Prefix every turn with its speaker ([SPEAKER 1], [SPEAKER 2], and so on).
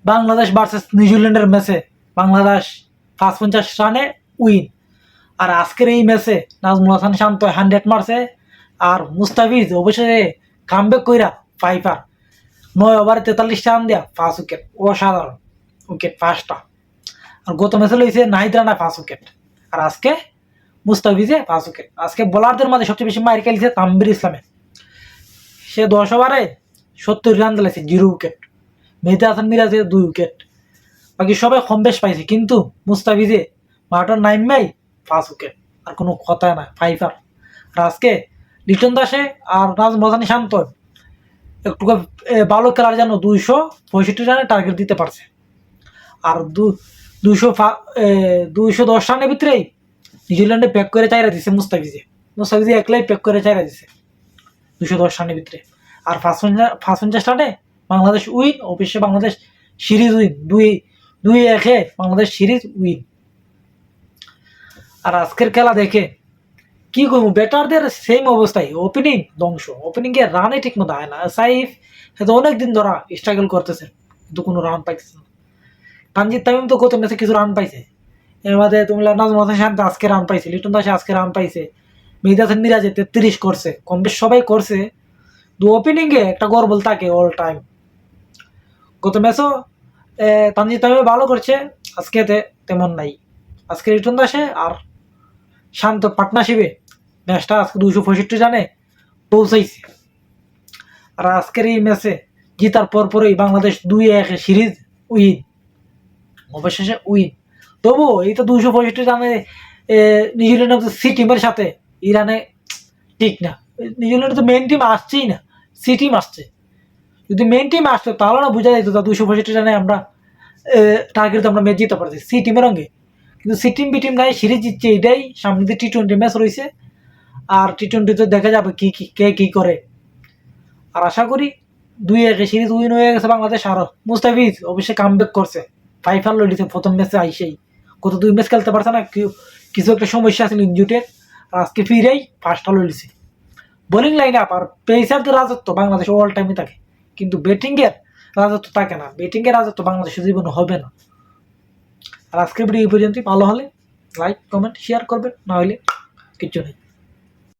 [SPEAKER 1] Bangladesh versus নিউজিল্যান্ডের ম্যাচে বাংলাদেশ ৫৫ রানে উইন। আর আজকের এই ম্যাচে নাজমুল হাসান শান্ত 100 মারছে, আর মুস্তাফিজ অবশ্যই কামব্যাক কইরা 9 ওভারে 43 রান দেয়া 5 উইকেট, অসাধারণ উইকেট 5টা। আর গত ম্যাচে লইছে নাহিদ রানা 5 উইকেট, আর আজকে মুস্তাফিজে 5 উইকেট। আজকে বোলারদের মাঝে সবচেয়ে বেশি মার খেলছে তানভীর ইসলামে, সে 10 ওভারে 70 রান দিয়েছে 0 উইকেট। মেহেদী হাসান মিরাজে 2 উইকেট, বাকি সবাই কম বেশ পাইছে, কিন্তু মুস্তাফিজে মাঠের নাইমাই 5 উইকেট, আর কোনো কথা না 5। আর আজকে লিটন দাসে আর নাজমুল হাসান শান্ত একটু ভালো খেলার জন্য 265 রানের টার্গেট দিতে পারছে। আর 210 রানের ভিতরেই নিউজিল্যান্ডে প্যাক করে চাইরা দিছে মুস্তাফিজে একলাই প্যাক করে চাইরা দিছে 210 রানের ভিতরে। আর 55 রানে বাংলাদেশ উইন, অবশ্যই Bangladesh series win, 2-1 Bangladesh series win. আর আজকের খেলা দেখে কি করবো, ব্যাটারদের সেম অবস্থায়, ওপেনিং ধ্বংস, ওপেনিং এ রানে ঠিক মতো হয় না। সাইফ হয়তো অনেকদিন ধরা স্ট্রাগল করতেছে, কিন্তু কোনো রান পাইতেছে না। তানজিদ তামিম তো গত ম্যাচে কিছু রান পাইছে, এর মধ্যে তুমি নাজমুল হাসান শান্ত আজকে রান পাইছে, লিটন দাস আজকে রান পাইছে, মেহেদী হাসান মিরাজে 33 করছে, কম বেশ সবাই করছে। ওপেনিং এ একটা গর্বল থাকে অল টাইম। গত ম্যাচও তানজিদ তামিম ভালো করছে, আজকে তেমন নাই। আজকে লিটন দাসে আর শান্ত পার্টনারশিপে ম্যাচটা আজকে 265 রানে পৌঁছাইছে। আর আজকের এই ম্যাচে জিতার পরপরই বাংলাদেশ 2-1 সিরিজ উইন, অবশেষে উইন। তবু এই তো 265 রানে নিউজিল্যান্ডের সি টিমের সাথে ইরানে ঠিক না। নিউজিল্যান্ডের তো মেন টিম আসছেই না, সি টিম আসছে। যদি মেন টিম আসতো তাহলে না বোঝা যেত 265 রানে আমরা টার্গেট আমরা ম্যাচ জিতে পারছি সি টিমের সঙ্গে। কিন্তু সি টিম বি টিম নাই, সিরিজ জিতছে এটাই। সামনে দিয়ে টি-20 ম্যাচ রয়েছে, আর টি-20 দেখা যাবে কে কি করে। আর আশা করি 2-1 সিরিজ উইন হয়ে গেছে বাংলাদেশ। আর মুস্তাফিজ অবশ্যই কামব্যাক করছে, 5 রান লইছে প্রথম ম্যাচে আইসেই। গত 2 ম্যাচ খেলতে পারছে না, কিছু একটা সমস্যা আছে ইনজুটের, আজকে ফিরেই 5টা লইছে। বোলিং লাইন আপ আর পেসারদের রাজত্ব বাংলাদেশ অল টাইমে থাকে, কিন্তু ব্যাটিংয়ের রাজত্ব থাকে না। ব্যাটিংয়ের রাজত্ব বাংলাদেশের জীবনে হবে না। আর আজকের ভিডিও এই পর্যন্তই। ভালো হলে লাইক কমেন্ট শেয়ার করবেন, না হলে কিচ্ছু নেই।